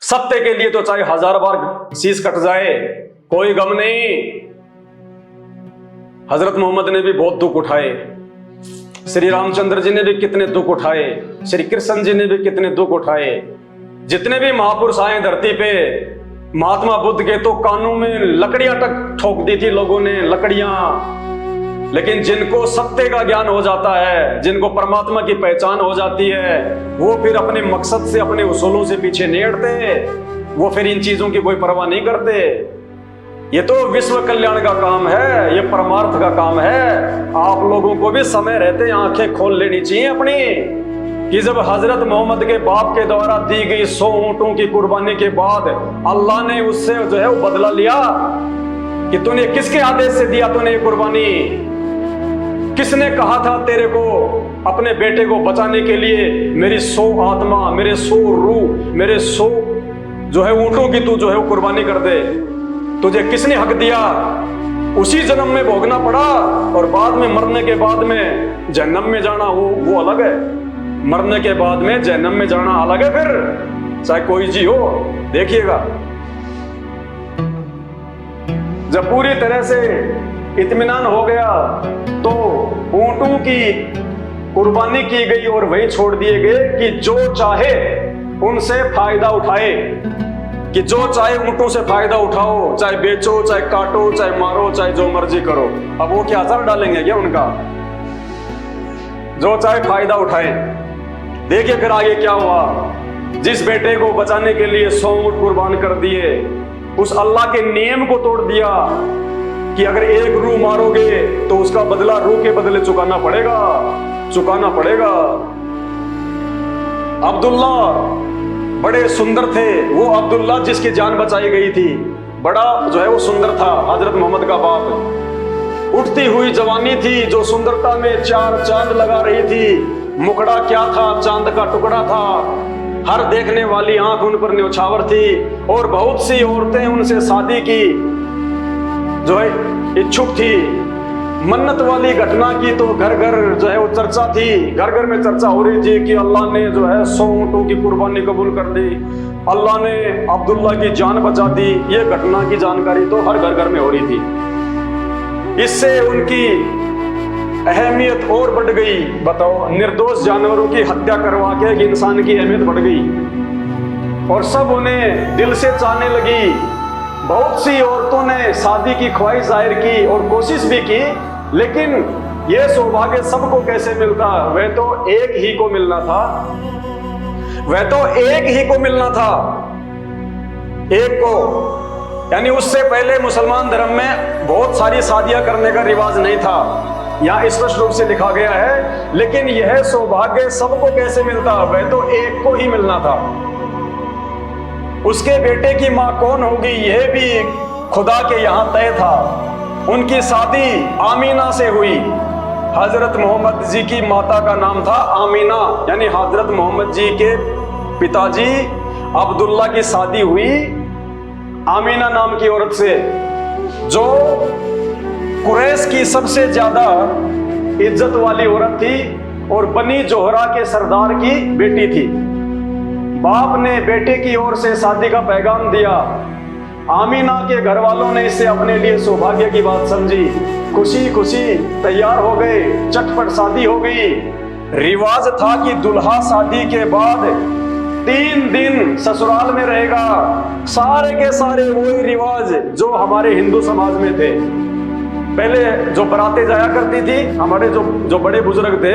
सत्य के लिए तो चाहे 1000 बार शीश कट जाए, कोई गम नहीं। हजरत मोहम्मद ने भी बहुत दुख उठाए, श्री रामचंद्र जी ने भी कितने दुख उठाए, श्री कृष्ण जी ने भी कितने दुख उठाए। जितने भी महापुरुष आए धरती पे, महात्मा बुद्ध के तो कानों में लकड़ियां तक ठोक दी थी लोगों ने, लकड़ियां। लेकिन जिनको सत्य का ज्ञान हो जाता है, जिनको परमात्मा की पहचान हो जाती है, वो फिर अपने मकसद से, अपने उसूलों से पीछे नहीं हटते। वो फिर इन चीजों की कोई परवाह नहीं करते। ये तो विश्व कल्याण का काम है, ये परमार्थ का काम है। आप लोगों को भी समय रहते आंखें खोल लेनी चाहिए अपनी, कि जब हजरत मोहम्मद के बाप के द्वारा दी गई 100 ऊंटों की कुर्बानी के बाद अल्लाह ने उससे जो है वो बदला लिया, कि तूने किसके आदेश से दिया तूने ये कुर्बानी? किसने कहा था तेरे को अपने बेटे को बचाने के लिए मेरी 100 आत्मा, मेरे 100 रूह, मेरे 100 जो है ऊंटों की तू जो है वो कुर्बानी कर दे? तुझे किसने हक दिया? उसी जन्म में भोगना पड़ा, और बाद में मरने के बाद में जहन्नम में जाना वो अलग है। मरने के बाद में जहन्नम में जाना अलग है। फिर चाहे कोई जी हो, देखिएगा जब पूरी तरह से इत्मीनान हो गया तो ऊंटों की कुर्बानी की गई और वही छोड़ दिए गए कि जो चाहे उनसे फायदा उठाए, कि जो चाहे ऊंटों से फायदा उठाओ, चाहे बेचो, चाहे काटो, चाहे मारो, चाहे जो मर्जी करो। अब वो क्या असर डालेंगे क्या उनका? जो चाहे फायदा उठाए। देखिए फिर आगे क्या हुआ। जिस बेटे को बचाने के लिए 100 ऊंट कुर्बान कर दिए, उस अल्लाह के नियम को तोड़ दिया कि अगर एक रूह मारोगे तो उसका बदला रूह के बदले चुकाना पड़ेगा, चुकाना पड़ेगा। अब्दुल्ला बड़े सुंदर थे, वो अब्दुल्ला जिसकी जान बचाई गई थी, बड़ा जो है वो सुंदर था हजरत मोहम्मद का बाप। उठती हुई जवानी थी जो सुंदरता में 4 चांद लगा रही थी। मुखड़ा क्या था? चांद का टुकड़ा था। हर देखने वाली आंख उन पर न्यौछावर थी, और बहुत सी औरतें उनसे शादी की जो है इच्छुक थी। मन्नत वाली घटना की तो घर घर जो है वो चर्चा थी, घर घर में चर्चा हो रही थी कि अल्लाह ने जो है 100 ऊंटों की कुर्बानी कबूल कर दी, अल्लाह ने अब्दुल्ला की जान बचा दी। ये घटना की जानकारी तो हर घर घर में हो रही थी। इससे उनकी अहमियत और बढ़ गई। बताओ, निर्दोष जानवरों की हत्या करवा के एक इंसान की अहमियत बढ़ गई, और सब उन्हें दिल से चाहने लगी। बहुत सी औरतों ने शादी की ख्वाहिश जाहिर की और कोशिश भी की, लेकिन यह सौभाग्य सबको कैसे मिलता? वह तो एक ही को मिलना था, वह तो एक ही को मिलना था, एक को। यानी उससे पहले मुसलमान धर्म में बहुत सारी शादियां करने का रिवाज नहीं था, यहाँ स्पष्ट रूप से लिखा गया है। लेकिन यह सौभाग्य सबको कैसे मिलता? वह तो एक को ही मिलना था। उसके बेटे की मां कौन होगी यह भी खुदा के यहाँ तय था। उनकी शादी आमीना से हुई। हजरत मोहम्मद जी की माता का नाम था आमीना, यानी हजरत मोहम्मद जी के पिताजी अब्दुल्ला की शादी हुई आमीना नाम की औरत से, जो कुरैश की सबसे ज्यादा इज्जत वाली औरत थी और बनी जोहरा के सरदार की बेटी थी। बाप ने बेटे की ओर से शादी का पैगाम दिया। आमीना के घर वालों ने इसे अपने लिए सौभाग्य की बात समझी, खुशी खुशी तैयार हो गए, चटपट शादी हो गई। रिवाज था कि दुल्हा शादी के बाद 3 दिन ससुराल में रहेगा। सारे के सारे वही रिवाज जो हमारे हिंदू समाज में थे। पहले जो बरातें जाया करती थी, हमारे जो बड़े बुजुर्ग थे,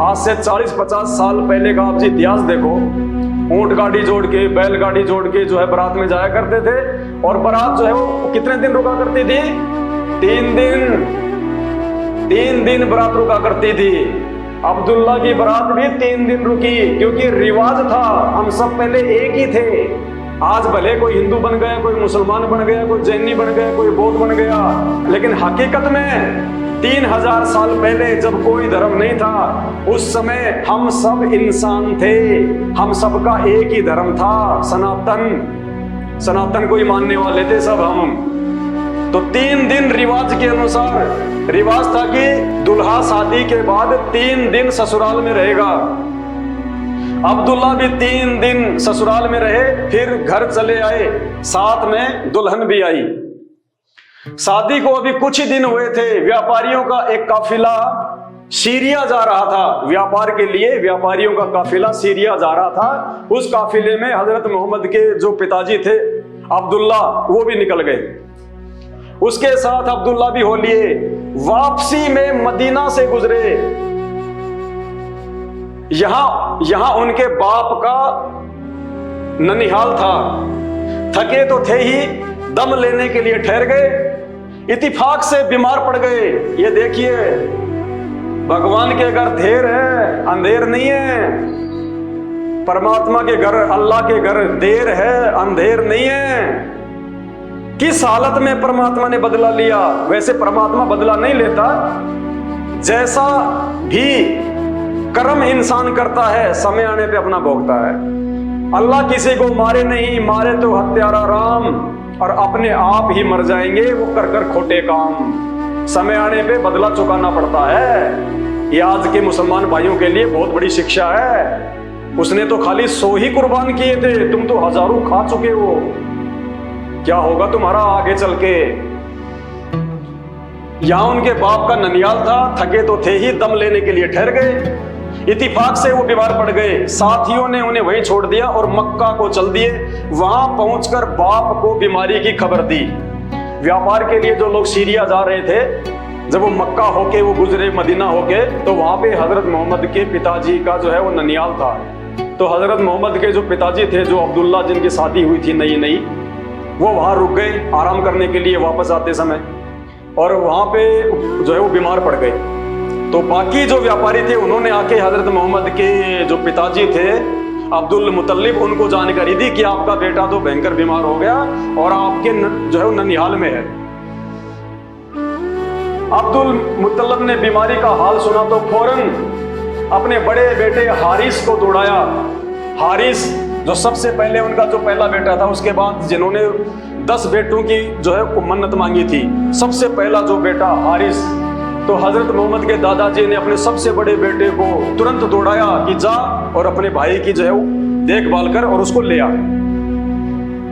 आज से 40-50 साल पहले का आप जी इतिहास देखो, ऊंट गाड़ी जोड़ के, बैल गाड़ी जोड़ के जो है बारात में जाया करते थे, और बारात जो है वो कितने दिन रुका करती थी? 3 दिन बारात रुका करती थी। अब्दुल्ला की बारात भी 3 दिन रुकी, क्योंकि रिवाज था। हम सब पहले एक ही थे। आज भले कोई हिंदू बन गया, कोई मुसलमान बन गया, कोई जैनी बन गया, कोई बौद्ध बन गया, लेकिन हकीकत में 3000 साल पहले जब कोई धर्म नहीं था, उस समय हम सब इंसान थे। हम सबका एक ही धर्म था, सनातन। सनातन को ही मानने वाले थे सब हम। तो 3 दिन रिवाज के अनुसार रिवाज था कि दुल्हा शादी के बाद 3 दिन ससुराल में रहेगा। अब्दुल्ला भी 3 दिन ससुराल में रहे, फिर घर चले आए, साथ में दुल्हन भी आई। शादी को अभी कुछ ही दिन हुए थे, व्यापारियों का एक काफिला सीरिया जा रहा था। व्यापार के लिए व्यापारियों का काफिला सीरिया जा रहा था। उस काफिले में हजरत मोहम्मद के जो पिताजी थे अब्दुल्ला, वो भी निकल गए। उसके साथ अब्दुल्ला भी हो लिए। वापसी में मदीना से गुजरे। यहां उनके बाप का ननिहाल था। थके तो थे ही, दम लेने के लिए ठहर गए। इत्तेफाक से बीमार पड़ गए। ये देखिए, भगवान के घर देर है, अंधेर नहीं है। परमात्मा के घर, अल्लाह के घर देर है, अंधेर नहीं है। किस हालत में परमात्मा ने बदला लिया? वैसे परमात्मा बदला नहीं लेता। जैसा भी कर्म इंसान करता है, समय आने पे अपना भोगता है। अल्लाह किसी को मारे नहीं, मारे तो हत्यारा राम, और अपने आप ही मर जाएंगे वो कर कर खोटे काम। समय आने पे बदला चुकाना पड़ता है। ये आज के मुसलमान भाइयों के लिए बहुत बड़ी शिक्षा है। उसने तो खाली 100 ही कुर्बान किए थे, तुम तो हजारों खा चुके हो। क्या होगा तुम्हारा आगे चल के? यहां उनके बाप का ननियाल था। थके तो थे ही, दम लेने के लिए ठहर गए। इत्तेफाक से वो बीमार पड़ गए। साथियों ने उन्हें वहीं छोड़ दिया और मक्का को चल दिए। वहां पहुंचकर बाप को बीमारी की खबर दी। व्यापार के लिए जो लोग सीरिया जा रहे थे, जब वो मक्का होके वो गुजरे, मदीना होके, तो वहां पे हजरत मोहम्मद के पिताजी का जो है वो ननियाल था। तो हजरत मोहम्मद के जो पिताजी थे, जो अब्दुल्ला, जिनकी शादी हुई थी नई नई, वो वहां रुक गए आराम करने के लिए वापस आते समय, और वहां पे जो है वो बीमार पड़ गए। तो बाकी जो व्यापारी थे उन्होंने आके हजरत मोहम्मद के जो पिताजी थे अब्दुल मुतल्लिब, उनको जानकारी दी कि आपका बेटा तो भयंकर बीमार हो गया और आपके जो है वो ननिहाल में है। अब्दुल मुतल्लिब ने बीमारी का हाल सुना तो फौरन अपने बड़े बेटे हारिस को दौड़ाया। हारिस जो सबसे पहले, उनका जो पहला बेटा था, उसके बाद जिन्होंने 10 बेटों की जो है मन्नत मांगी थी, सबसे पहला जो बेटा हारिस, तो हजरत मोहम्मद के दादाजी ने अपने सबसे बड़े बेटे को तुरंत दौड़ाया कि जा और अपने भाई की जो है वो देखभाल कर और उसको ले आ।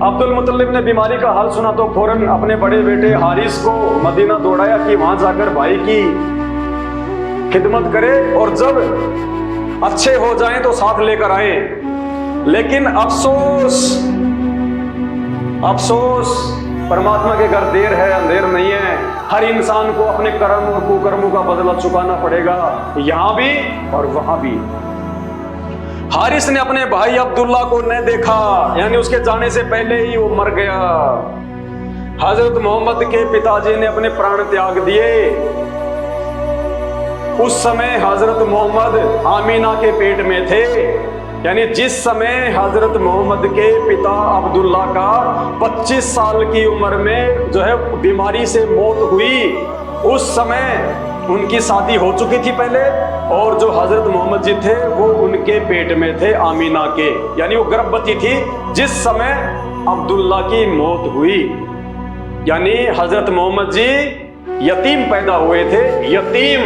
अब्दुल मुतल्लिब ने बीमारी का हाल सुना तो फौरन अपने बड़े बेटे हारिस को मदीना दौड़ाया कि वहां जाकर भाई की खिदमत करे और जब अच्छे हो जाएं तो साथ लेकर आए। लेकिन अफसोस, परमात्मा के घर देर है, अंधेर नहीं है। हर इंसान को अपने कर्म और कुकर्मों का बदला चुकाना पड़ेगा, यहां भी और वहां भी। हारिस ने अपने भाई अब्दुल्ला को न देखा, यानी उसके जाने से पहले ही वो मर गया। हजरत मोहम्मद के पिताजी ने अपने प्राण त्याग दिए। उस समय हजरत मोहम्मद आमीना के पेट में थे, यानी जिस समय हजरत मोहम्मद के पिता अब्दुल्ला का 25 साल की उम्र में जो है बीमारी से मौत हुई, उस समय उनकी शादी हो चुकी थी पहले, और जो हजरत मोहम्मद जी थे वो उनके पेट में थे आमीना के, यानी वो गर्भवती थी जिस समय अब्दुल्ला की मौत हुई। यानी हजरत मोहम्मद जी यतीम पैदा हुए थे, यतीम।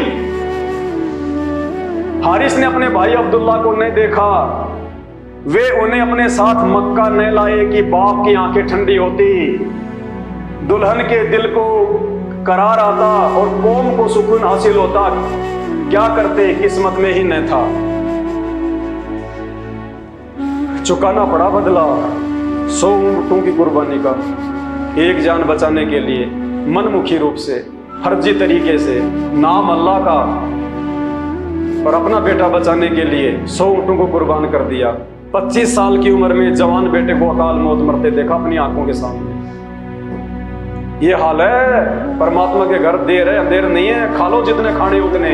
हारिस ने अपने भाई अब्दुल्ला को नहीं देखा। वे उन्हें अपने साथ मक्का न लाए कि बाप की आंखें ठंडी होती, दुल्हन के दिल को करार आता और कौम को सुकून हासिल होता। क्या करते, किस्मत में ही न था। चुकाना पड़ा बदला 100 ऊंटों की कुर्बानी का, एक जान बचाने के लिए मनमुखी रूप से, फर्जी तरीके से, नाम अल्लाह का, और अपना बेटा बचाने के लिए 100 ऊंटों को कुर्बान कर दिया। 25 साल की उम्र में जवान बेटे को अकाल मौत मरते देखा अपनी आंखों के सामने। ये हाल है। परमात्मा के घर देर है, अंधेर नहीं है। खा लो जितने खाने उतने,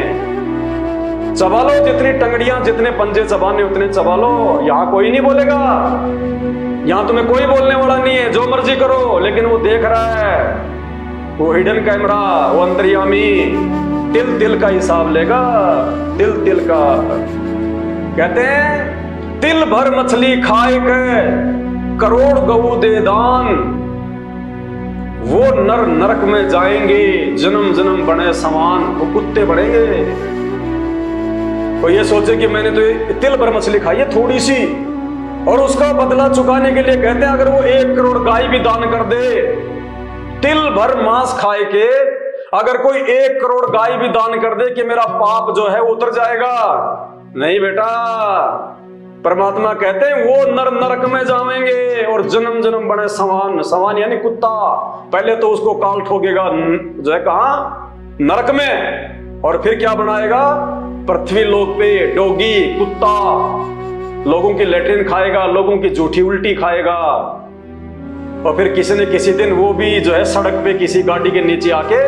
चबा लो जितनी टंगड़ियां, जितने पंजे चबाने उतने चबा लो। यहाँ कोई नहीं बोलेगा, यहाँ तुम्हें कोई बोलने वाला नहीं है, जो मर्जी करो। लेकिन वो देख रहा है, वो हिडन कैमरा, वो अंतर्यामी तिल तिल का हिसाब लेगा, तिल तिल का। कहते हैं तिल भर मछली खाए के करोड़ गऊ दे दान, वो नर नरक में जाएंगे जन्म जन्म बने समान। वो कुत्ते बढ़ेंगे। कोई ये सोचे कि मैंने तो ये तिल भर मछली खाई है थोड़ी सी, और उसका बदला चुकाने के लिए कहते हैं अगर वो 1 करोड़ गाय भी दान कर दे, तिल भर मांस खाए के अगर कोई 1 करोड़ गाय भी दान कर दे कि मेरा पाप जो है उतर जाएगा, नहीं बेटा। परमात्मा कहते हैं वो नरक में जाएंगे और जन्म जन्म बने समान। समान यानी कुत्ता, पहले तो उसको काल ठोकेगा जो है कहां, नरक में, और फिर क्या बनाएगा, पृथ्वी लोक पे डोगी कुत्ता, लोगों की लेट्रिन खाएगा, लोगों की झूठी उल्टी खाएगा, और फिर किसी न किसी दिन वो भी जो है सड़क पे किसी गाड़ी के नीचे आके,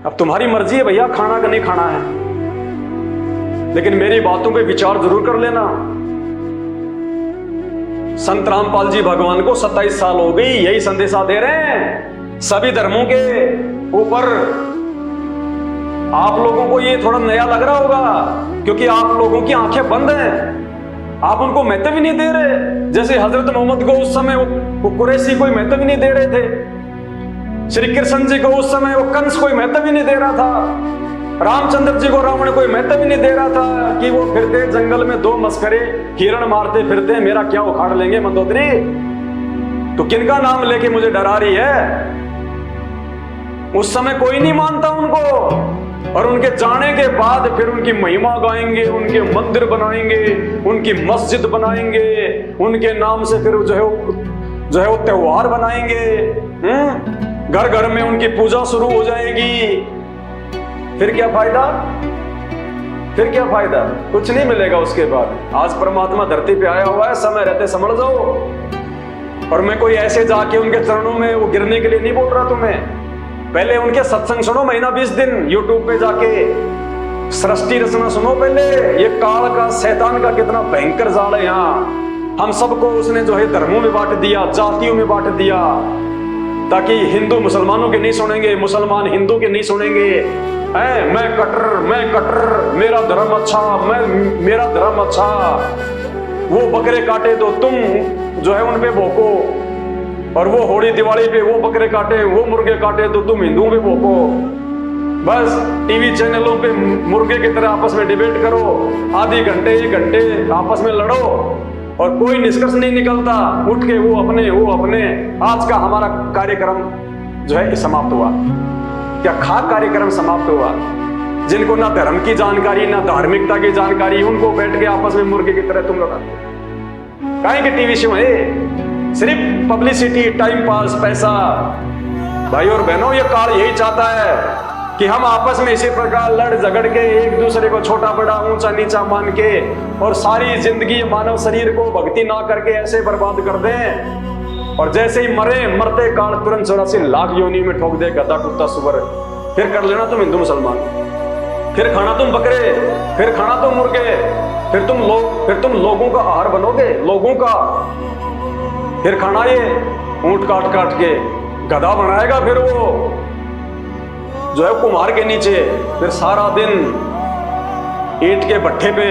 अब तुम्हारी मर्जी है भैया खाना का नहीं खाना है, लेकिन मेरी बातों पे विचार जरूर कर लेना। संत रामपाल जी भगवान को 27 साल हो गई, यही संदेशा दे रहे हैं सभी धर्मों के ऊपर। आप लोगों को ये थोड़ा नया लग रहा होगा क्योंकि आप लोगों की आंखें बंद हैं, आप उनको महत्व भी नहीं दे रहे। जैसे हजरत मोहम्मद को उस समय वो कुरैशी कोई महत्व भी नहीं दे रहे थे, श्री कृष्ण जी को उस समय वो कंस कोई महत्व भी नहीं दे रहा था, रामचंद्र जी को रावण कोई महत्व भी नहीं दे रहा था कि वो फिरते जंगल में 2 मस्करे हिरण मारते फिरते, मेरा क्या उखाड़ लेंगे मंदोदरी, तो किनका नाम लेके मुझे डरा रही है। उस समय कोई नहीं मानता उनको, और उनके जाने के बाद फिर उनकी महिमा गाएंगे, उनके मंदिर बनाएंगे, उनकी मस्जिद बनाएंगे, उनके नाम से फिर जो है वो त्योहार बनाएंगे, घर घर में उनकी पूजा शुरू हो जाएगी। फिर क्या फायदा, फिर क्या फायदा, कुछ नहीं मिलेगा उसके बाद। आज परमात्मा धरती पे आया हुआ है, समय रहते समझ जाओ। और मैं कोई ऐसे जाके उनके चरणों में वो गिरने के लिए नहीं बोल रहा तुम्हें, पहले उनके सत्संग सुनो, महीना 20 दिन यूट्यूब पे जाके सृष्टि रचना सुनो पहले। ये काल का शैतान का कितना भयंकर जाल है यहाँ। हम सबको उसने जो है धर्मों में बांट दिया, जातियों में बांट दिया, ताकि हिंदू मुसलमानों के नहीं सुनेंगे, मुसलमान हिंदू के नहीं सुनेंगे। मैं कट्टर, मेरा धर्म अच्छा, मेरा धर्म अच्छा। वो बकरे काटे तो तुम जो है उन पे भोंको, और वो होली दिवाली पे वो बकरे काटे, वो मुर्गे काटे तो तुम हिंदुओं पे भोंको। बस टीवी चैनलों पे मुर्गे की तरह आपस में डिबेट करो, आधे घंटे 1 घंटे आपस में लड़ो, और कोई निष्कर्ष नहीं निकलता। उठ के वो अपने। आज का हमारा कार्यक्रम जो है समाप्त हुआ। क्या खाक कार्यक्रम समाप्त हुआ? जिनको ना धर्म की जानकारी ना धार्मिकता की जानकारी, उनको बैठ के आपस में मुर्गे की तरह तुम लड़ाते। काहे के टीवी शो है, सिर्फ पब्लिसिटी, टाइम पास, पैसा। भाई और बहनों, ये काल यही चाहता है कि हम आपस में इसी प्रकार लड़ झगड़ के एक दूसरे को छोटा बड़ा ऊंचा नीचा मान के और सारी जिंदगी मानव शरीर को भक्ति ना करके ऐसे बर्बाद कर दें, और जैसे ही मरते काल तुरंत 84 लाख योनि में ठोक दे गधा कुत्ता सुअर। फिर कर लेना तुम हिंदू मुसलमान, फिर खाना तुम बकरे, फिर खाना तुम मुर्गे, फिर तुम लोगों का आहार बनोगे, लोगों का। फिर खाना ये ऊंट काट के गधा बनाएगा, फिर वो जो है कुम्हार के नीचे, फिर सारा दिन ईंट के भट्ठे पे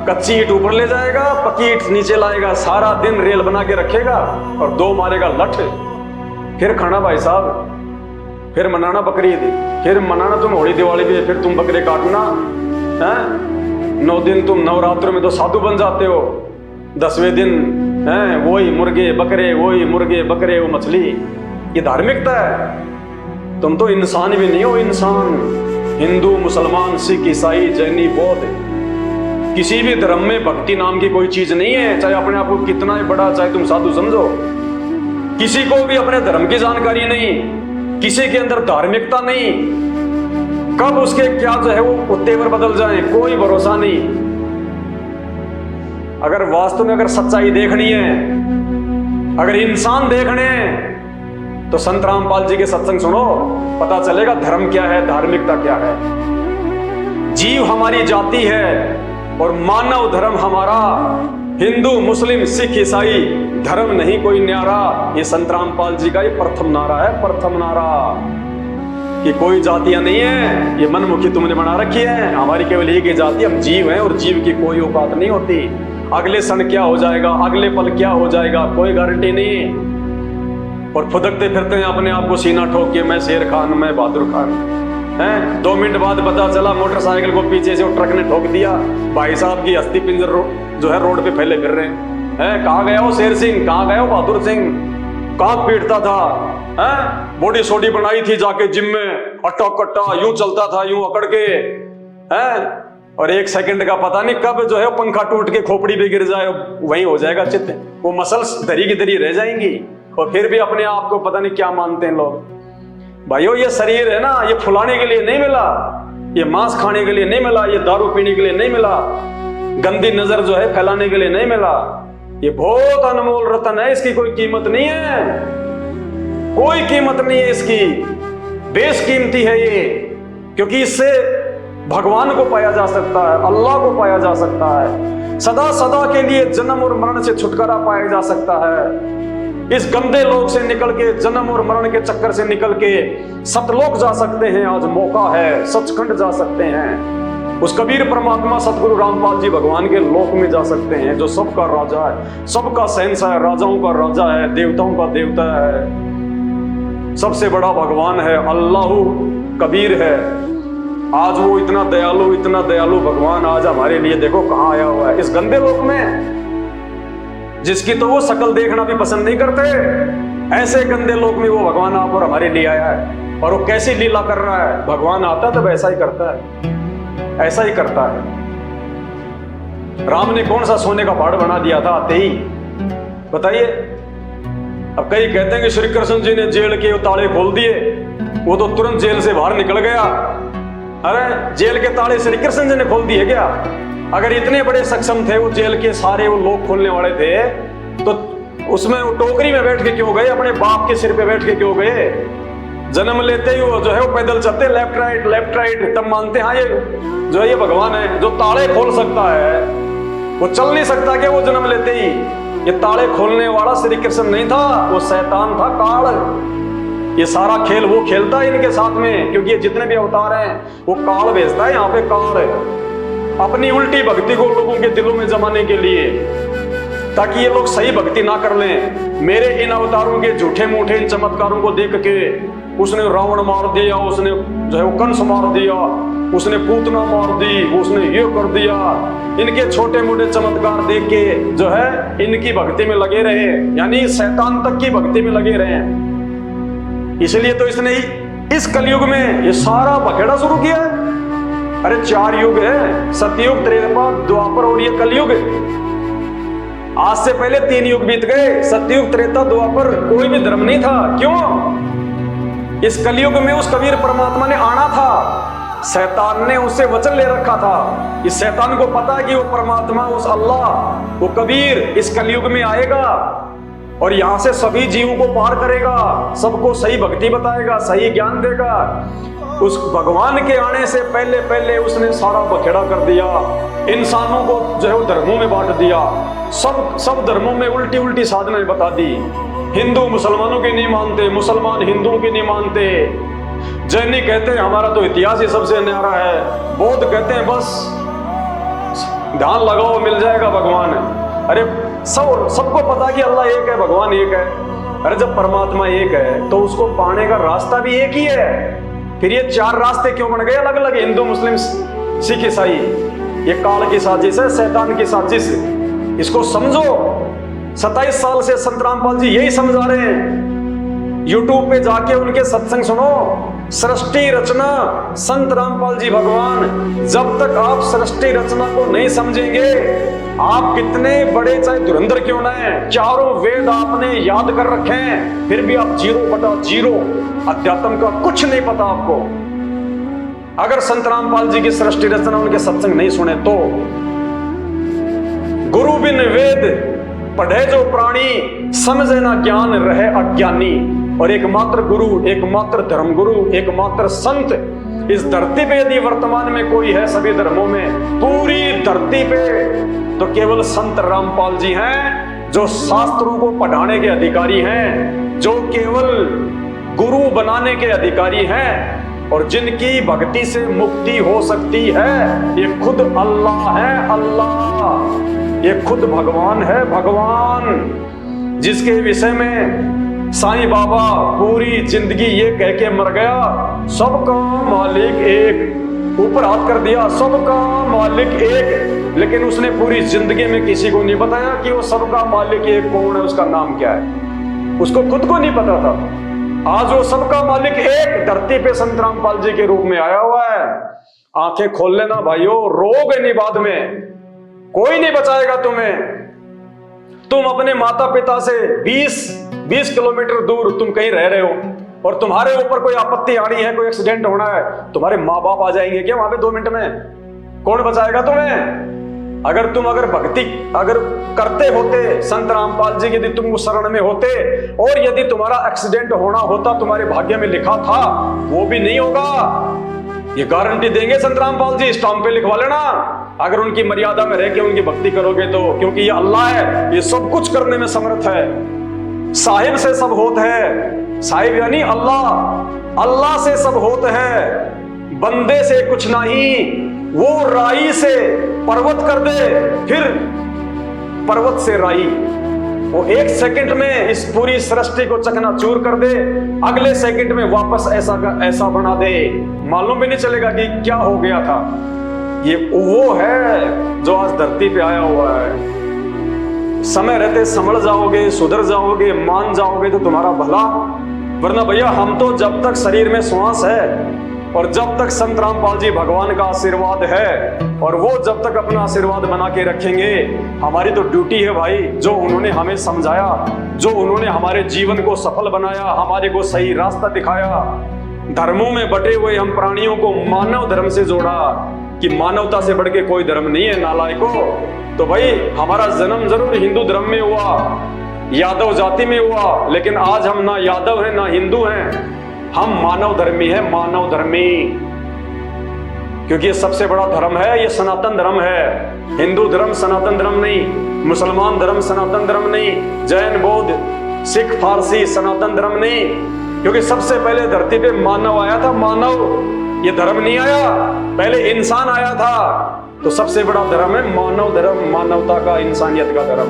कच्ची ईंट ऊपर ले जाएगा, पक्की ईंट नीचे लाएगा, सारा दिन रेल बना के रखेगा और 2 मारेगा लठ। फिर खाना भाई साहब, फिर मनाना बकरीद, फिर मनाना तुम होली दिवाली भी, फिर तुम बकरे काटना है। 9 दिन तुम नवरात्र में तो साधु बन जाते हो, 10वें दिन है वही मुर्गे बकरे, वही मुर्गे बकरे, वो मछली। ये धार्मिकता है? तुम तो इंसान भी नहीं हो इंसान। हिंदू, मुसलमान, सिख, ईसाई, जैनी, बौद्ध, किसी भी धर्म में भक्ति नाम की कोई चीज नहीं है। चाहे अपने आप को कितना ही बड़ा, चाहे तुम साधु समझो, किसी को भी अपने धर्म की जानकारी नहीं, किसी के अंदर धार्मिकता नहीं। कब उसके क्या जो है वो तेवर बदल जाए, कोई भरोसा नहीं। अगर वास्तव में अगर सच्चाई देखनी है, अगर इंसान देखने हैं, तो संत रामपाल जी के सत्संग सुनो, पता चलेगा धर्म क्या है, धार्मिकता क्या है। जीव हमारी जाति है और मानव धर्म हमारा। हिंदू, मुस्लिम, सिख, ईसाई धर्म नहीं कोई न्यारा। ये संत रामपाल जी का ये प्रथम नारा है, प्रथम नारा, कि कोई जातियां नहीं है। ये मनमुखी तुमने बना रखी है, हमारी केवल एक ही जाति, हम जीव हैं, और जीव की कोई औकात नहीं होती। अगले क्षण क्या हो जाएगा, अगले पल क्या हो जाएगा, कोई गारंटी नहीं। और फुदकते फिरते हैं अपने आप को सीना ठोक के, मैं शेर खान, मैं बहादुर खान। हैं 2 मिनट बाद पता चला मोटरसाइकिल को पीछे से ट्रक ने ठोक दिया, भाई साहब की अस्थि पिंजर जो है रोड पे फैले फिर रहे हैं। कहाँ गया वो शेर सिंह, कहाँ गया वो बहादुर सिंह, कहाँ पीटता था, हैं बॉडी सोडी बनाई थी जाके जिम में, अट्टा कट्टा यूं चलता था यूं अकड़ के, हैं और 1 सेकंड का पता नहीं कब जो है पंखा टूट के खोपड़ी पे गिर जाए, वहीं हो जाएगा चित्त, वो मसल्स धरी की धरी रह जाएंगी। और फिर भी अपने आप को पता नहीं क्या मानते हैं लोग। भाइयों ये शरीर है ना, ये फुलाने के लिए नहीं मिला, ये मांस खाने के लिए नहीं मिला, ये दारू पीने के लिए नहीं मिला, गंदी नजर जो है फैलाने के लिए नहीं मिला। ये बहुत अनमोल रतन है, इसकी कोई कीमत नहीं है, कोई कीमत नहीं है इसकी, बेशकीमती है ये, क्योंकि इससे भगवान को पाया जा सकता है, अल्लाह को पाया जा सकता है, सदा सदा के लिए जन्म और मरण से छुटकारा पाया जा सकता है। इस गंदे लोक से निकल के, जन्म और मरण के चक्कर से निकल के सतलोक जा सकते हैं, आज मौका है, सचखंड जा सकते हैं। उस कबीर परमात्मा सतगुरु रामपाल जी भगवान के लोक में जा सकते हैं, जो सबका राजा है, सबका शहंशाह है, राजाओं का राजा है, देवताओं का देवता है, सबसे बड़ा भगवान है, अल्लाह कबीर है। आज वो इतना दयालु भगवान आज हमारे लिए देखो कहाँ आया हुआ है, इस गंदे लोक में, जिसकी तो वो शक्ल देखना भी पसंद नहीं करते, ऐसे गंदे लोक में वो भगवान आप और हमारे लिए आया है। और वो कैसी लीला कर रहा है, भगवान आता तब ऐसा ही करता है, ऐसा ही करता है। राम ने कौन सा सोने का पहाड़ बना दिया था आते ही, बताइए। अब कई कहते हैं कि श्री कृष्ण जी ने जेल के ताले खोल दिए, वो तो तुरंत जेल से बाहर निकल गया। अरे जेल के ताले श्री कृष्ण जी ने खोल दिए क्या? अगर इतने बड़े सक्षम थे, वो जेल के सारे वो लोग खोलने वाले थे, तो उसमें वो टोकरी में बैठ के क्यों गए, अपने बाप के सिर पे बैठ के क्यों गए? जन्म लेते ही वो जो है वो पैदल चलते, लेफ्ट राइट, तब मानते हाँ ये जो है ये भगवान है जो ताले खोल सकता है। वो चल नहीं सकता क्या वो जन्म लेते ही? ये ताले खोलने वाला श्री कृष्ण नहीं था, वो शैतान था, काल। ये सारा खेल वो खेलता है इनके साथ में, क्योंकि ये जितने भी अवतार हैं वो काल भेजता है यहाँ पे, काल अपनी उल्टी भक्ति को लोगों के दिलों में जमाने के लिए, ताकि ये लोग सही भक्ति ना कर लें। मेरे इन अवतारों के झूठे मूठे इन चमत्कारों को देख के, उसने रावण मार दिया, उसने जो है वो कंस मार दिया, उसने पूतना मार दी, उसने ये कर दिया, इनके छोटे मोटे चमत्कार देख के जो है इनकी भक्ति में लगे रहे, यानी शैतान तक की भक्ति में लगे रहे। इसलिए तो इसने इस कलयुग में ये सारा बखेड़ा शुरू किया है। अरे 4 युग है, सतयुग, त्रेता, द्वापर और ये कलयुग। आज से पहले 3 युग बीत गए, सतयुग, त्रेता, द्वापर, कोई भी धर्म नहीं था। क्यों? इस कलयुग में उस कबीर परमात्मा ने आना था, शैतान ने उससे वचन ले रखा था। इस शैतान को पता है कि वो परमात्मा, उस अल्लाह, वो कबीर इस कलयुग में आएगा और यहां से सभी जीवों को पार करेगा, सबको सही भक्ति बताएगा, सही ज्ञान देगा। उस भगवान के आने से पहले पहले उसने सारा बखेड़ा कर दिया, इंसानों को जो है वो धर्मों में बांट दिया, सब धर्मों में उल्टी उल्टी साधनाएं बता दी। हिंदू मुसलमानों के नहीं मानते, मुसलमान हिंदुओं के नहीं मानते, जैनी कहते हैं हमारा तो इतिहास ही सबसे न्यारा है, बौद्ध कहते हैं बस ध्यान लगाओ मिल जाएगा भगवान। अरे सबको पता कि अल्लाह एक है, भगवान एक है। अरे जब परमात्मा एक है तो उसको पाने का रास्ता भी एक ही है, फिर ये 4 रास्ते क्यों बन गए अलग अलग, हिंदू, मुस्लिम, सिख, ईसाई? ये काल की साजिश है, शैतान की साजिश। इसको समझो। 27 साल से संत रामपाल जी यही समझा रहे हैं। यूट्यूब पे जाके उनके सत्संग सुनो, सृष्टि रचना संत रामपाल जी भगवान। जब तक आप सृष्टि रचना को नहीं समझेंगे, आप कितने बड़े चाहे धुरंधर क्यों ना है, चारों वेद आपने याद कर रखे हैं, फिर भी आप 0/0, अध्यात्म का कुछ नहीं पता आपको। अगर संत रामपाल जी की सृष्टि रचना उनके सत्संग नहीं सुने तो। गुरु बिन वेद पढ़े जो प्राणी, समझे ना ज्ञान रहे अज्ञानी। और एकमात्र गुरु, एकमात्र धर्म गुरु, एकमात्र संत इस धरती पे यदि वर्तमान में कोई है, सभी धर्मों में, पूरी धरती पे, तो केवल संत रामपाल जी हैं, जो शास्त्रों को पढ़ाने के अधिकारी हैं, जो केवल गुरु बनाने के अधिकारी हैं, और जिनकी भक्ति से मुक्ति हो सकती है। ये खुद अल्लाह है, अल्लाह, ये खुद भगवान है, भगवान, जिसके विषय में साईं बाबा पूरी जिंदगी ये कह के मर गया, सबका मालिक एक, ऊपर हाथ कर दिया, सबका मालिक एक, लेकिन उसने पूरी जिंदगी में किसी को नहीं बताया कि वो सबका मालिक एक कौन है, उसका नाम क्या है, उसको खुद को नहीं पता था। आज वो सबका मालिक एक धरती पे संत रामपाल जी के रूप में आया हुआ है। आंखें खोल लेना भाइयों, रोगे नहीं बाद में, कोई नहीं बचाएगा तुम्हें। तुम अपने माता पिता से 20 किलोमीटर दूर तुम कहीं रह रहे हो और तुम्हारे ऊपर कोई आपत्ति आ रही है, कोई एक्सीडेंट होना है, तुम्हारे माँ बाप आ जाएंगे क्या वहां पे 2 मिनट में? कौन बचाएगा तुम्हें? अगर भक्ति अगर करते होते संत रामपाल जी, यदि तुम उस शरण में होते और यदि तुम्हारा एक्सीडेंट होना होता, तुम्हारे भाग्य में लिखा था, वो भी नहीं होगा, ये गारंटी देंगे संत रामपाल जी, स्टाम्प पे लिखवा लेना। अगर उनकी मर्यादा में रह के उनकी भक्ति करोगे तो, क्योंकि ये अल्लाह है, ये सब कुछ करने में समर्थ है। साहिब से सब होत है, साहिब यानी अल्लाह, अल्लाह से सब होत है, बंदे से कुछ नहीं। वो राई से पर्वत कर दे, फिर पर्वत से राई, वो 1 सेकंड में इस पूरी सृष्टि को चकनाचूर कर दे, अगले सेकंड में वापस ऐसा का ऐसा बना दे, मालूम भी नहीं चलेगा कि क्या हो गया था। ये वो है जो आज धरती पे आया हुआ है। समय रहते संभल जाओगे, सुधर जाओगे, मान जाओगे तो तुम्हारा भला, वरना भैया हम तो जब तक शरीर में श्वास है और जब तक संत रामपाल जी भगवान का आशीर्वाद है और वो जब तक अपना आशीर्वाद बना के रखेंगे, हमारी तो ड्यूटी है भाई, जो उन्होंने हमें समझाया, जो उन्होंने हमारे जीवन को सफल बनाया, हमारे को सही रास्ता दिखाया, धर्मों में बटे हुए हम प्राणियों को मानव धर्म से जोड़ा कि मानवता से बढ़ के कोई धर्म नहीं है नालायकों। तो भाई हमारा जन्म जरूर हिंदू धर्म में हुआ, यादव जाति में हुआ, लेकिन आज हम ना यादव हैं ना हिंदू हैं, हम मानव धर्मी है, मानव धर्मी, क्योंकि ये सबसे बड़ा धर्म है, ये सनातन धर्म है। हिंदू धर्म सनातन धर्म नहीं, मुसलमान धर्म सनातन धर्म नहीं, जैन बौद्ध सिख फारसी सनातन धर्म नहीं, क्योंकि सबसे पहले धरती पे मानव आया था, मानव, ये धर्म नहीं आया, पहले इंसान आया था। तो सबसे बड़ा धर्म है मानव धर्म, मानवता का, इंसानियत का धर्म।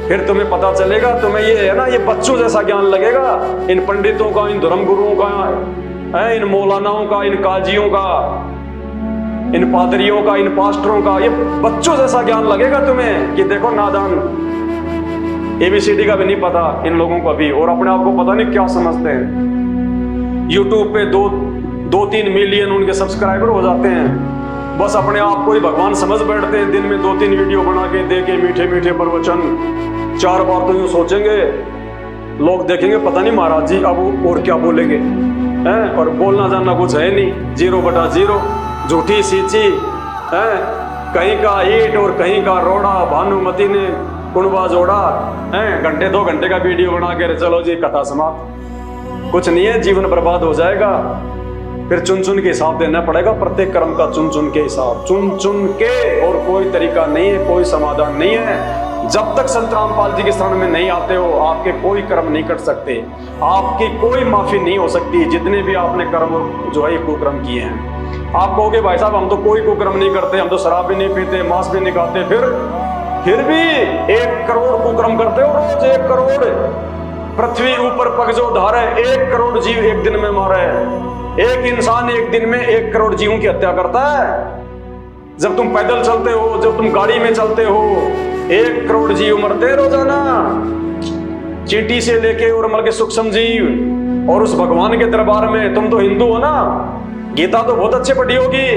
फिर तुम्हें पता चलेगा, तुम्हें ये है ना, ये बच्चों जैसा ज्ञान लगेगा इन पंडितों का, इन धर्म गुरुओं का, इन मौलानाओं का, इन काजियों का, इन पादरियों का, इन पास्टरों का, ये बच्चों जैसा ज्ञान लगेगा तुम्हें कि देखो नादान, ABCD का भी नहीं पता इन लोगों को अभी, और अपने आप को पता नहीं क्या समझते हैं। YouTube पे 2-3 मिलियन उनके सब्सक्राइबर हो जाते हैं, बस अपने आप को ही भगवान समझ बैठते हैं। दिन में 2-3 वीडियो बना के दे के मीठे मीठे प्रवचन, 4 बार तो यूं सोचेंगे, लोग देखेंगे पता नहीं महाराज जी अब और क्या बोलेंगे हैं, और बोलना जानना कुछ है नहीं, 0/0, झूठी सींची है, कहीं का ईट और कहीं का रोड़ा, भानुमति ने कुणबा जोड़ा है, घंटे 2 घंटे का वीडियो बना के चलो जी कथा समाप्त, कुछ नहीं है, जीवन बर्बाद हो जाएगा। फिर चुन चुन के हिसाब देना पड़ेगा, प्रत्येक कर्म का चुन चुन के हिसाब, चुन चुन के, और कोई तरीका नहीं है, कोई समाधान नहीं है। जब तक संत रामपाल जी के शरण में नहीं आते हो, आपके कोई कर्म नहीं कट सकते, आपकी कोई माफी नहीं हो सकती, जितने भी आपने कर्म जो है कुकर्म किए हैं। आप कहोगे भाई साहब हम तो कोई कुकर्म नहीं करते, हम तो शराब भी नहीं पीते, मांस भी नहीं खाते, फिर भी 1 करोड़ कुकर्म करते हो रोज, 1 करोड़। पृथ्वी ऊपर पग जो धारे, 1 करोड़ जीव एक दिन में मारे, एक इंसान एक दिन में 1 करोड़ जीवों की हत्या करता है। जब तुम पैदल चलते हो, जब तुम गाड़ी में चलते हो, 1 करोड़ जीव मरते हैं रोजाना, चींटी से लेके और मर के सूक्ष्म जीव। और उस भगवान के दरबार में, तुम तो हिंदू हो ना, गीता तो बहुत अच्छे पढ़ी होगी,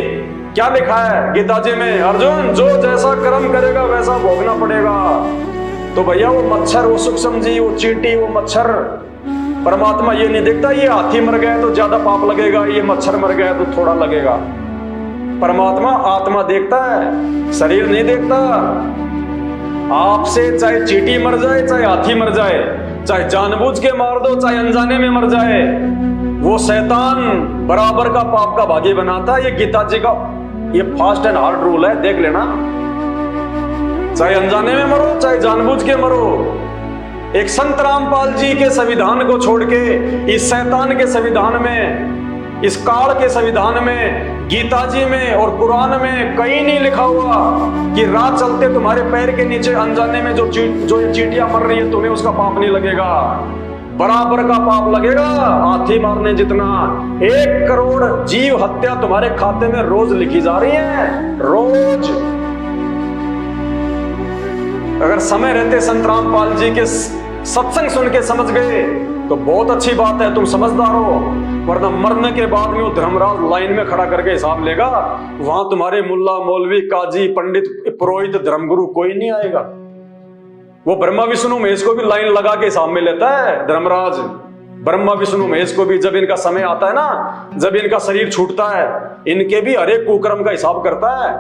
क्या लिखा है गीता जी में? अर्जुन जो जैसा कर्म करेगा वैसा भोगना पड़ेगा। तो भैया वो मच्छर, वो सूक्ष्म जीव, वो चींटी, वो मच्छर, परमात्मा ये नहीं देखता ये हाथी मर गया तो ज्यादा पाप लगेगा, ये मच्छर मर गया तो थोड़ा लगेगा। परमात्मा आत्मा देखता है, शरीर नहीं देखता। आपसे चाहे चींटी मर जाए, चाहे हाथी मर जाए, चाहे जानबूझ के मार दो, चाहे अनजाने में मर जाए, वो शैतान बराबर का पाप का भागी बनाता है। ये गीता जी का ये फास्ट एंड हार्ड रूल है, देख लेना। चाहे अनजाने में मरो, चाहे जानबूझ के मरो, एक संत रामपाल जी के संविधान को छोड़ के इस शैतान के संविधान में, इस काल के संविधान में, गीता जी में और कुरान में कहीं नहीं लिखा हुआ कि रात चलते तुम्हारे पैर के नीचे अनजाने में जो चींटियां मर रही है तुम्हें उसका पाप नहीं लगेगा। बराबर का पाप लगेगा, हाथी मारने जितना। 1 करोड़ जीव हत्या तुम्हारे खाते में रोज लिखी जा रही है, रोज। अगर समय रहते संत रामपाल जी के सत्संग सुन के समझ गए तो बहुत अच्छी बात है, तुम समझदार हो। वरना मरने के बाद में वो धर्मराज लाइन में खड़ा करके हिसाब लेगा, वहां तुम्हारे मुल्ला मौलवी काजी पंडित पुरोहित धर्मगुरु कोई नहीं आएगा। वो ब्रह्मा विष्णु महेश को भी लाइन लगा के हिसाब में लेता है धर्मराज। ब्रह्मा विष्णु महेश को भी जब इनका समय आता है ना, जब इनका शरीर छूटता है, इनके भी हरेक कुकर्म का हिसाब करता है।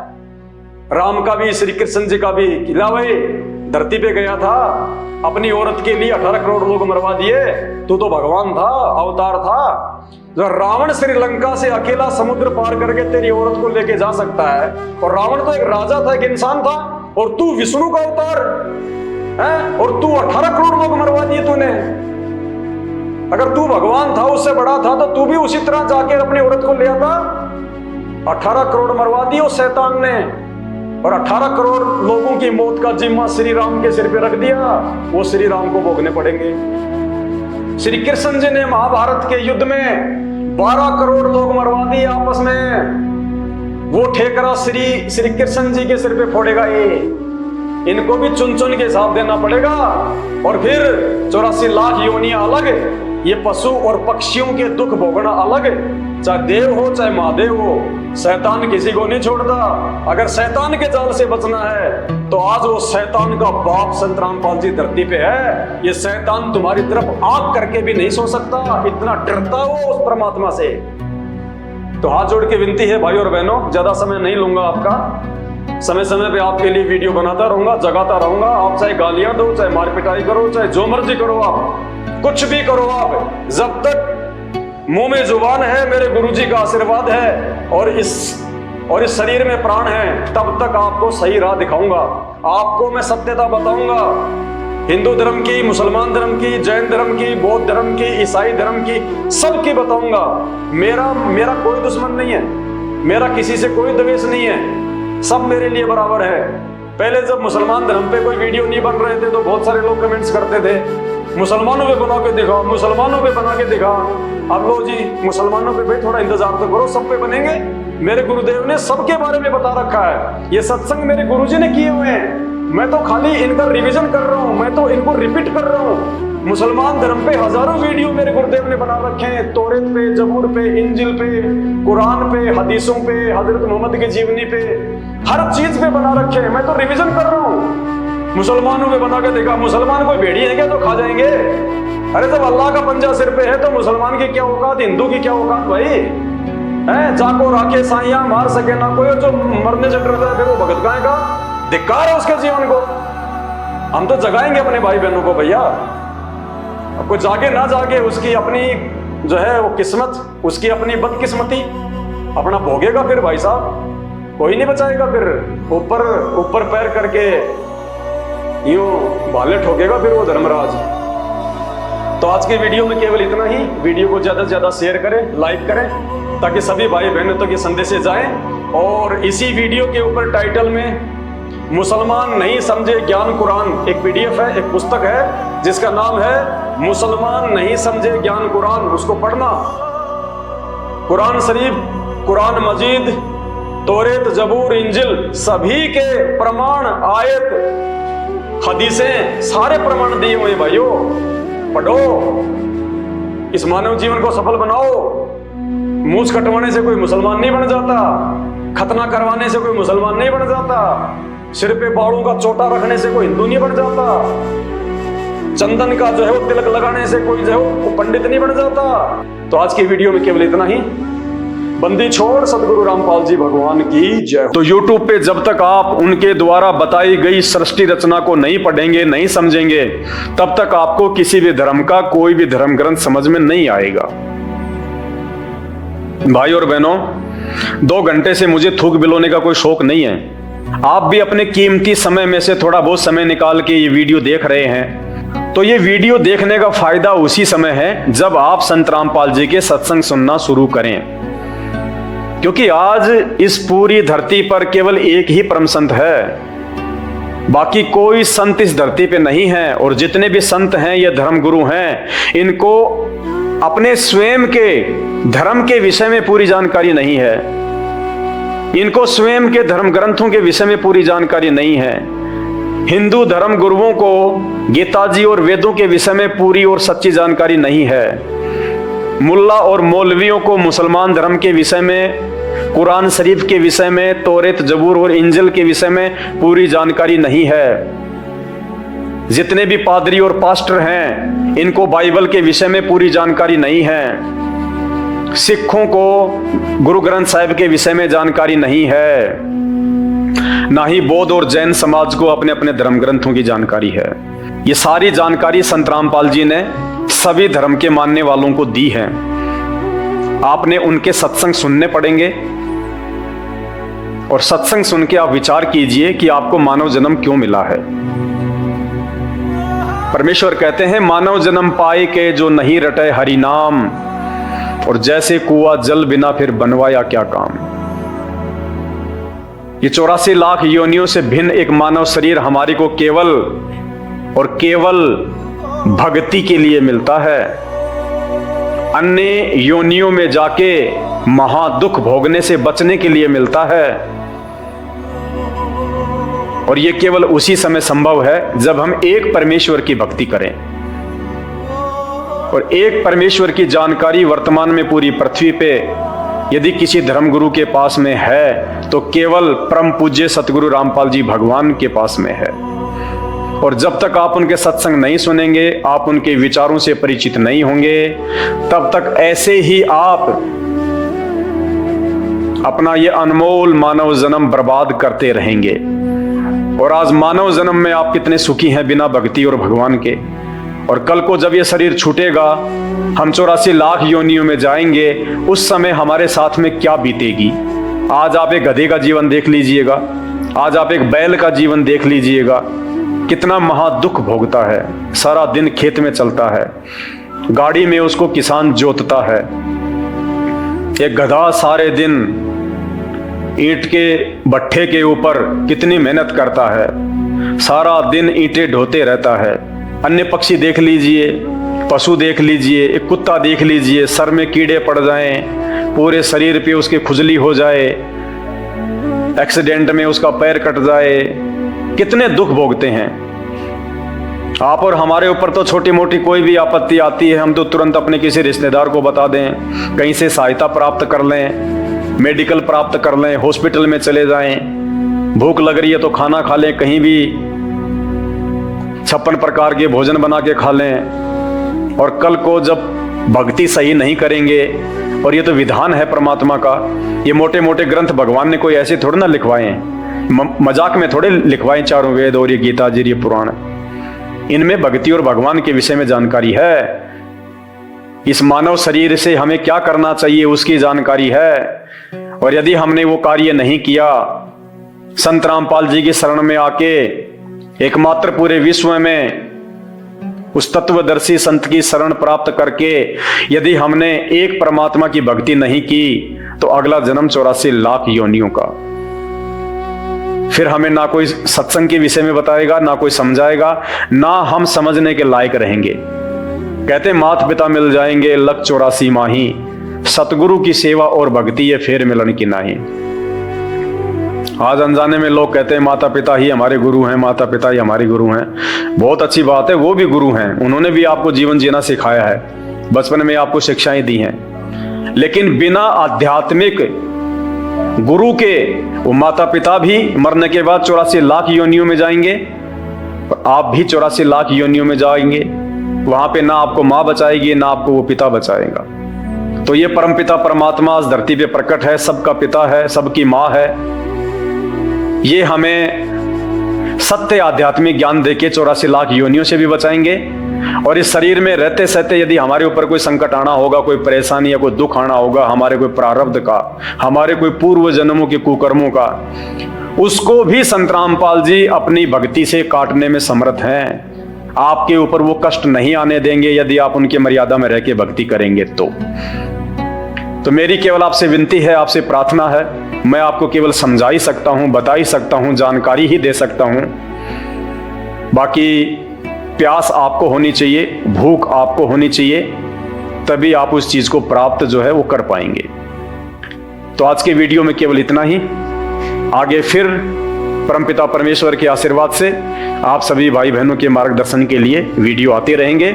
राम का भी, श्री कृष्ण जी का भी। किला भाई धरती पे गया था, अपनी औरत के लिए 18 करोड़ लोग मरवा दिए। तू तो भगवान था, अवतार था। जो रावण श्रीलंका से अकेला समुद्र पार करके तेरी औरत को लेके जा सकता है, और रावण तो एक राजा था, एक इंसान था, और तू विष्णु का अवतार है, और तू 18 करोड़ लोग मरवा दिए तूने। अगर तू भगवान था, उससे बड़ा था, तो तू भी उसी तरह जाके अपनी औरत को ले आता। 18 करोड़ मरवा दिए उस शैतान ने, और 18 करोड़ लोगों की मौत का जिम्मा श्री राम के सिर पे रख दिया। वो श्री राम को भोगने पड़ेंगे। श्री कृष्ण जी ने महाभारत के युद्ध में 12 करोड़ लोग मरवा दिए आपस में। वो ठेकरा श्री कृष्ण जी के सिर पे फोड़ेगा ये। इनको भी चुन चुन के हिसाब देना पड़ेगा। और फिर 84 लाख योनियां अलग, ये पशु और पक्षियों के दुख भोगना अलग। चाहे देव हो चाहे महादेव हो, शैतान किसी को नहीं छोड़ता। अगर शैतान के जाल से बचना है तो आज वो शैतान का बाप संत रामपाल जी धरती पे है। ये शैतान तुम्हारी तरफ आंख करके भी नहीं सो सकता, इतना डरता वो उस परमात्मा से। तो हाथ जोड़ के विनती है भाई और बहनों, ज्यादा समय नहीं लूंगा आपका। समय समय पे आपके लिए वीडियो बनाता रहूंगा, जगाता रहूंगा। आप चाहे गालियां दो, चाहे मार पिटाई करो, चाहे जो मर्जी करो, आप कुछ भी करो, आप जब तक मुंह में जुबान है, मेरे गुरुजी का आशीर्वाद है और इस शरीर में प्राण है, तब तक आपको सही राह दिखाऊंगा। आपको मैं सत्यता बताऊंगा। हिंदू धर्म की, मुसलमान धर्म की, जैन धर्म की, बौद्ध धर्म की, ईसाई धर्म की, सबकी बताऊंगा। मेरा कोई दुश्मन नहीं है, मेरा किसी से कोई द्वेष नहीं है, सब मेरे लिए बराबर है। पहले जब मुसलमान धर्म पे कोई वीडियो नहीं बन रहे थे तो बहुत सारे लोग कमेंट्स करते थे, मुसलमानों पे बना के दिखा, मुसलमानों पे बना के दिखा। अब लो जी, मुसलमानों पे भाई थोड़ा इंतजार तो करो, सब पे बनेंगे। मेरे गुरुदेव ने सबके बारे में बता रखा है। ये सत्संग मेरे गुरुजी ने किए हुए हैं, मैं तो खाली इनका रिवीजन कर रहा हूँ, मैं तो इनको रिपीट कर रहा हूँ। मुसलमान धर्म पे हजारों वीडियो मेरे गुरुदेव ने बना रखे हैं, तौरात पे, जबूर पे, इंजिल पे, कुरान पे, हदीसों पे, हजरत मोहम्मद की जीवनी पे, हर चीज पे बना रखे हैं। मैं तो रिवीजन कर रहा हूँ। मुसलमानों पे बना के देखा, मुसलमान कोई भेड़ी है क्या तो खा जाएंगे? अरे जब अल्लाह का पंजा सिर पे है तो मुसलमान की क्या औकात, हिंदू की क्या औकात भाई है? जाको राखे साइया मार सके ना कोई, जो मरने से डरता है फिर वो भगत गाय का धिक्कार है उसके जीवन को। हम तो जगाएंगे अपने भाई बहनों को भैया। अब कोई जागे ना जागे, उसकी अपनी जो है वो किस्मत, उसकी अपनी बदकिस्मती, अपना भोगेगा फिर भाई साहब, कोई नहीं बचाएगा। फिर ऊपर पैर करके यूं भाले ठोकेगा फिर वो धर्मराज। तो आज के वीडियो में केवल इतना ही। वीडियो को ज्यादा से ज्यादा शेयर करें, लाइक करें, ताकि सभी भाई बहनों तक ये संदेश जाए। और इसी वीडियो के ऊपर टाइटल में मुसलमान नहीं समझे ज्ञान कुरान एक PDF है, एक पुस्तक है जिसका नाम है मुसलमान नहीं समझे ज्ञान कुरान। उसको पढ़ना। कुरान शरीफ, कुरान मजीद, तौरात, जबूर, इंजिल सभी के प्रमाण, आयत, हदीसें, सारे प्रमाण दिए हुए भाइयों। पढ़ो, इस मानव जीवन को सफल बनाओ। मूछ कटवाने से कोई मुसलमान नहीं बन जाता, खतना करवाने से कोई मुसलमान नहीं बन जाता, सिर पे बालों का चोटा रखने से कोई हिंदू नहीं बन जाता, चंदन का जो है वो तिलक लगाने से कोई जो है वो पंडित नहीं बन जाता। तो आज की वीडियो में केवल इतना ही। बंदी छोड़ सदगुरु रामपाल जी भगवान की जय। तो YouTube पे जब तक आप उनके द्वारा बताई गई सृष्टि रचना को नहीं पढ़ेंगे, नहीं समझेंगे, तब तक आपको किसी भी धर्म का कोई भी धर्म ग्रंथ समझ में नहीं आएगा। भाई और बहनों, 2 घंटे से मुझे थूक बिलोने का कोई शौक नहीं है। आप भी अपने कीमती समय में से थोड़ा बहुत समय निकाल के ये वीडियो देख रहे हैं, तो ये वीडियो देखने का फायदा उसी समय है जब आप संत रामपाल जी के सत्संग सुनना शुरू करें। क्योंकि आज इस पूरी धरती पर केवल एक ही परम संत है, बाकी कोई संत इस धरती पे नहीं है। और जितने भी संत हैं ये धर्म गुरु हैं, इनको अपने स्वयं के धर्म के विषय में पूरी जानकारी नहीं है, इनको स्वयं के धर्म ग्रंथों के विषय में पूरी जानकारी नहीं है। हिंदू धर्म गुरुओं को गीता जी और वेदों के विषय में पूरी और सच्ची जानकारी नहीं है। मुल्ला और मौलवियों को मुसलमान धर्म के विषय में, कुरान शरीफ के विषय में, तौरेत जबूर और इंजिल के विषय में पूरी जानकारी नहीं है। जितने भी पादरी और पास्टर हैं, इनको बाइबल के विषय में पूरी जानकारी नहीं है। सिखों को गुरु ग्रंथ साहिब के विषय में जानकारी नहीं है, ना ही बौद्ध और जैन समाज को अपने अपने धर्म ग्रंथों की जानकारी है। ये सारी जानकारी संत रामपाल जी ने सभी धर्म के मानने वालों को दी है। आपने उनके सत्संग सुनने पड़ेंगे और सत्संग सुन के आप विचार कीजिए कि आपको मानव जन्म क्यों मिला है। परमेश्वर कहते हैं, मानव जन्म पाए के जो नहीं रटे हरि नाम, और जैसे कुआं जल बिना फिर बनवाया क्या काम। ये 84 लाख योनियों से भिन्न एक मानव शरीर हमारी को केवल और केवल भक्ति के लिए मिलता है। अन्य योनियों में जाके महादुख भोगने से बचने के लिए मिलता है। और ये केवल उसी समय संभव है जब हम एक परमेश्वर की भक्ति करें। और एक परमेश्वर की जानकारी वर्तमान में पूरी पृथ्वी पे यदि किसी धर्मगुरु के पास में है तो केवल परम पूज्य सतगुरु रामपाल जी भगवान के पास में है। और जब तक आप उनके सत्संग नहीं सुनेंगे, आप उनके विचारों से परिचित नहीं होंगे, तब तक ऐसे ही आप अपना ये अनमोल मानव जन्म बर्बाद करते रहेंगे। और आज मानव जन्म में आप कितने सुखी हैं बिना भक्ति और भगवान के। और कल को जब ये शरीर छूटेगा, हम 84 लाख योनियों में जाएंगे, उस समय हमारे साथ में क्या बीतेगी। आज आप एक गधे का जीवन देख लीजिएगा, आज आप एक बैल का जीवन देख लीजिएगा, कितना महादुख भोगता है। सारा दिन खेत में चलता है, गाड़ी में उसको किसान जोतता है। एक गधा सारे दिन ईंट के भट्ठे के ऊपर कितनी मेहनत करता है, सारा दिन ईंटें ढोते रहता है। अन्य पक्षी देख लीजिए, पशु देख लीजिए, एक कुत्ता देख लीजिए, सर में कीड़े पड़ जाएं, पूरे शरीर पे उसके खुजली हो जाए, एक्सीडेंट में उसका पैर कट जाए, कितने दुख भोगते हैं। आप और हमारे ऊपर तो छोटी मोटी कोई भी आपत्ति आती है, हम तो तुरंत अपने किसी रिश्तेदार को बता दें, कहीं से सहायता प्राप्त कर लें, मेडिकल प्राप्त कर लें, हॉस्पिटल में चले जाएं। भूख लग रही है तो खाना खा लें, कहीं भी 56 प्रकार के भोजन बना के खा लें। और कल को जब भक्ति सही नहीं करेंगे, और ये तो विधान है परमात्मा का, ये मोटे मोटे ग्रंथ भगवान ने कोई ऐसे थोड़े ना लिखवाए, मजाक में थोड़े लिखवाए चारों वेद और ये गीता जी, ये पुराण, इनमें भक्ति और भगवान के विषय में जानकारी है। इस मानव शरीर से हमें क्या करना चाहिए उसकी जानकारी है। और यदि हमने वो कार्य नहीं किया, संत रामपाल जी की शरण में आके एकमात्र पूरे विश्व में उस तत्वदर्शी संत की शरण प्राप्त करके यदि हमने एक परमात्मा की भक्ति नहीं की, तो अगला जन्म 84 लाख योनियों का। फिर हमें ना कोई सत्संग के विषय में बताएगा, ना कोई समझाएगा, ना हम समझने के लायक रहेंगे। कहते माता पिता मिल जाएंगे लख 84 माही, सतगुरु की सेवा और भक्ति ये फेर मिलन की नाही। आज अनजाने में लोग कहते हैं माता पिता ही हमारे गुरु हैं, माता पिता ही हमारे गुरु हैं। बहुत अच्छी बात है, वो भी गुरु हैं, उन्होंने भी आपको जीवन जीना सिखाया है, बचपन में आपको शिक्षाएं दी हैं। लेकिन बिना आध्यात्मिक गुरु के वो माता पिता भी मरने के बाद 84 लाख योनियों में जाएंगे, और आप भी 84 लाख योनियों में जाएंगे। वहां पे ना आपको माँ बचाएगी, ना आपको वो पिता बचाएगा। तो ये परम पिता परमात्मा इस धरती पे प्रकट है, सबका पिता है, सबकी माँ है। ये हमें सत्य आध्यात्मिक ज्ञान देके 84 लाख योनियों से भी बचाएंगे। और इस शरीर में रहते सहते यदि हमारे ऊपर कोई संकट आना होगा, कोई परेशानी या कोई दुख आना होगा, हमारे कोई प्रारब्ध का, हमारे कोई पूर्व जन्मों के कुकर्मों का, उसको भी संत रामपाल जी अपनी भक्ति से काटने में समर्थ हैं। आपके ऊपर वो कष्ट नहीं आने देंगे यदि आप उनकी मर्यादा में रह के भक्ति करेंगे तो मेरी केवल आपसे विनती है, आपसे प्रार्थना है मैं आपको केवल समझा ही सकता हूं, बता ही सकता हूं, जानकारी ही दे सकता हूं। बाकी प्यास आपको होनी चाहिए, भूख आपको होनी चाहिए, तभी आप उस चीज को प्राप्त जो है वो कर पाएंगे। तो आज के वीडियो में केवल इतना ही। आगे फिर परमपिता परमेश्वर के आशीर्वाद से आप सभी भाई बहनों के मार्गदर्शन के लिए वीडियो आते रहेंगे।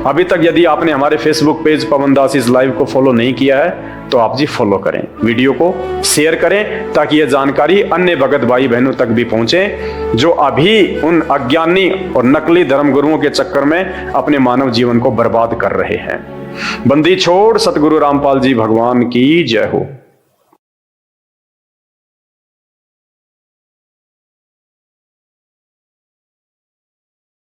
अभी तक यदि आपने हमारे फेसबुक पेज पवन दास इस लाइव को फॉलो नहीं किया है तो आप जी फॉलो करें, वीडियो को शेयर करें, ताकि यह जानकारी अन्य भगत भाई बहनों तक भी पहुंचे जो अभी उन अज्ञानी और नकली धर्मगुरुओं के चक्कर में अपने मानव जीवन को बर्बाद कर रहे हैं। बंदी छोड़ सतगुरु रामपाल जी भगवान की जय हो।